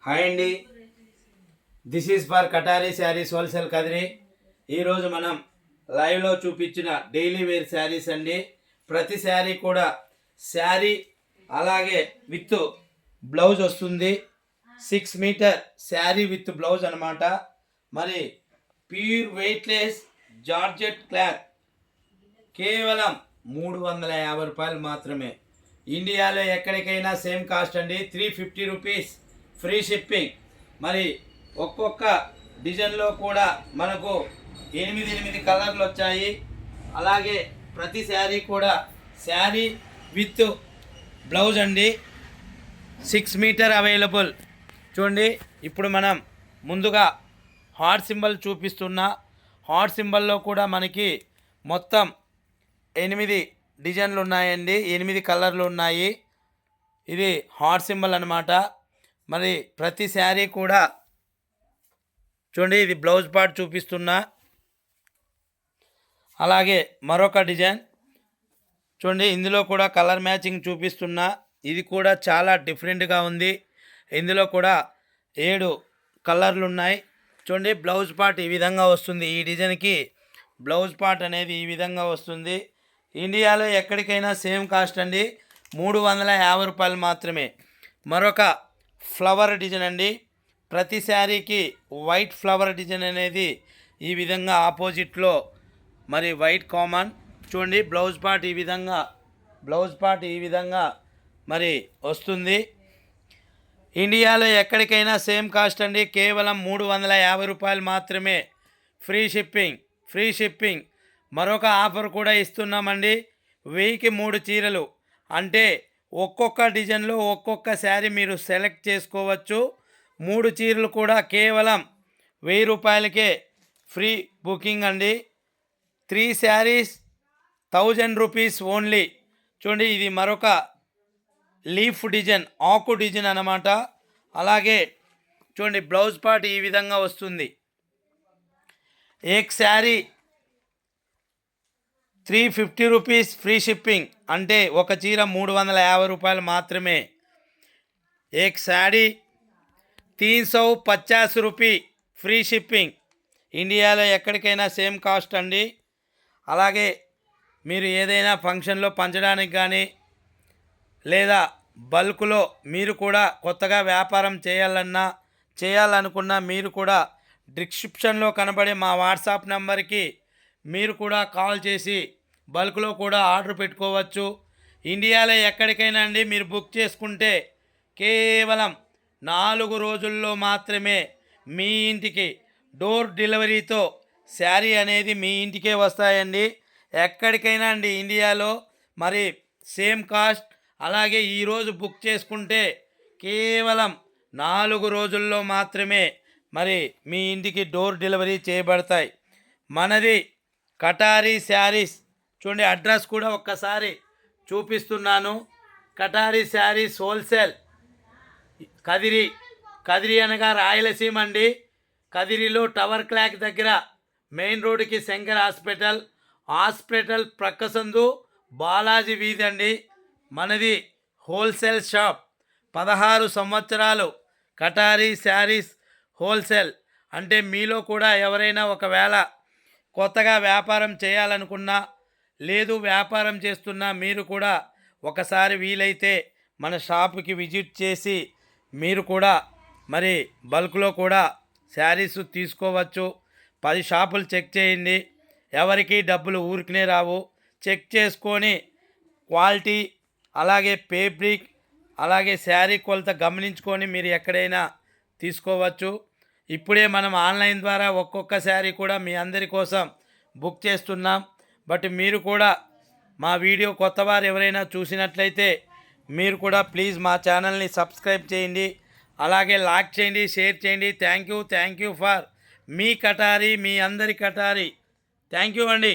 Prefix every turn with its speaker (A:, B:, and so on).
A: Hi అండి, this is for కటారీ saris wholesale Kadiri. ఈరోజు మనం లైవ్లో చూపించిన డైలీ వేర్ శారీస్ అండి. ప్రతి శారీ కూడా శారీ అలాగే విత్ బ్లౌజ్ వస్తుంది. 6 మీటర్ శారీ విత్ బ్లౌజ్ అనమాట. మరి ప్యూర్ వెయిట్లెస్ జార్జెట్ క్లాత్ కేవలం 350 రూపాయలు మాత్రమే. ఇండియాలో ఎక్కడికైనా సేమ్ కాస్ట్ అండి. 350 రూపీస్ ఫ్రీ షిప్పింగ్. మరి ఒక్కొక్క డిజైన్లో కూడా మనకు 8 కలర్లు వచ్చాయి. అలాగే ప్రతి శారీ కూడా శారీ విత్ బ్లౌజ్ అండి. 6 మీటర్ అవైలబుల్. చూడండి, ఇప్పుడు మనం ముందుగా హార్ట్ సింబల్ చూపిస్తున్నా. హార్ట్ సింబల్లో కూడా మనకి మొత్తం 8 డిజైన్లు ఉన్నాయండి. 8 కలర్లు ఉన్నాయి. ఇది హార్ట్ సింబల్ అన్నమాట. మరి ప్రతి శారీ కూడా చూడండి, ఇది బ్లౌజ్ పార్ట్ చూపిస్తున్నా. అలాగే మరొక డిజైన్ చూడండి, ఇందులో కూడా కలర్ మ్యాచింగ్ చూపిస్తున్నా. ఇది కూడా చాలా డిఫరెంట్గా ఉంది. ఇందులో కూడా 7 కలర్లు ఉన్నాయి. చూడండి, బ్లౌజ్ పార్ట్ ఈ విధంగా వస్తుంది. ఈ డిజైన్కి బ్లౌజ్ పార్ట్ అనేది ఈ విధంగా వస్తుంది. ఇండియాలో ఎక్కడికైనా సేమ్ కాస్ట్ అండి, 350 రూపాయలు మాత్రమే. మరొక ఫ్లవర్ డిజైన్ అండి. ప్రతి శారీకి వైట్ ఫ్లవర్ డిజైన్ అనేది ఈ విధంగా ఆపోజిట్లో మరి వైట్ కామన్. చూడండి, బ్లౌజ్ పార్ట్ ఈ విధంగా మరి వస్తుంది. ఇండియాలో ఎక్కడికైనా సేమ్ కాస్ట్ అండి, కేవలం 350 రూపాయలు మాత్రమే. Free shipping. మరొక ఆఫర్ కూడా ఇస్తున్నామండి. 1000కి 3 చీరలు అంటే ఒక్కొక్క డిజైన్లో ఒక్కొక్క శారీ మీరు సెలెక్ట్ చేసుకోవచ్చు. 3 చీరలు కూడా కేవలం 1000 రూపాయలకే ఫ్రీ బుకింగ్ అండి. 3 శారీస్ 1000 రూపీస్ ఓన్లీ. చూడండి, ఇది మరొక లీఫ్ డిజైన్, ఆకు డిజైన్ అన్నమాట. అలాగే చూడండి, బ్లౌజ్ పార్ట్ ఈ విధంగా వస్తుంది. ఏక్ శారీ 350 రూపీస్ ఫ్రీ షిప్పింగ్ అంటే ఒక చీర 350 రూపాయలు మాత్రమే. ఏక్ శారీ 350 రూపీ ఫ్రీ షిప్పింగ్. ఇండియాలో ఎక్కడికైనా సేమ్ కాస్ట్ అండి. అలాగే మీరు ఏదైనా ఫంక్షన్లో పంచడానికి కానీ లేదా బల్క్లో మీరు కూడా కొత్తగా వ్యాపారం చేయాలనుకున్నా మీరు కూడా డిస్క్రిప్షన్లో కనబడే మా వాట్సాప్ నెంబర్కి మీరు కూడా కాల్ చేసి బల్క్లో కూడా ఆర్డర్ పెట్టుకోవచ్చు. ఇండియాలో ఎక్కడికైనా అండి మీరు బుక్ చేసుకుంటే కేవలం 4 రోజుల్లో మాత్రమే మీ ఇంటికి డోర్ డెలివరీతో శారీ అనేది మీ ఇంటికే వస్తాయండి. ఎక్కడికైనా అండి ఇండియాలో మరి సేమ్ కాస్ట్. అలాగే ఈరోజు బుక్ చేసుకుంటే కేవలం 4 రోజుల్లో మాత్రమే మరి మీ ఇంటికి డోర్ డెలివరీ చేయబడతాయి. మనది కటారీ శారీస్. చూడండి, అడ్రస్ కూడా ఒక్కసారి చూపిస్తున్నాను. కటారీ శారీస్ హోల్సేల్ కదిరి అనగా రాయలసీమ అండి. కదిరిలో టవర్ క్లాక్ దగ్గర మెయిన్ రోడ్డుకి శంకర్ హాస్పిటల్ ప్రక్కసందు బాలాజీ వీధి అండి. మనది హోల్సేల్ షాప్. 16 సంవత్సరాలు కటారీ శారీస్ హోల్సేల్. అంటే మీలో కూడా ఎవరైనా ఒకవేళ కొత్తగా వ్యాపారం చేయాలనుకున్నా లేదు వ్యాపారం చేస్తున్నా మీరు కూడా ఒకసారి వీలైతే మన షాపుకి విజిట్ చేసి మీరు కూడా మరి బల్క్లో కూడా శారీస్ తీసుకోవచ్చు. 10 షాపులు చెక్ చేయండి. ఎవరికి డబ్బులు ఊరికనే రావు. చెక్ చేసుకొని క్వాలిటీ అలాగే ఫేబ్రిక్ అలాగే శారీ కొలత గమనించుకొని మీరు ఎక్కడైనా తీసుకోవచ్చు. ఇప్పుడే మనం ఆన్లైన్ ద్వారా ఒక్కొక్క శారీ కూడా మీ అందరి కోసం బుక్ చేస్తున్నాం. బట్ మీరు కూడా మా వీడియో కొత్తవారు ఎవరైనా చూసినట్లయితే మీరు కూడా ప్లీజ్ మా ఛానల్ని సబ్స్క్రైబ్ చేయండి. అలాగే లైక్ చేయండి, షేర్ చేయండి. థ్యాంక్ యూ ఫర్ మీ కటారీ, మీ అందరి కటారీ. థ్యాంక్ యూ అండి.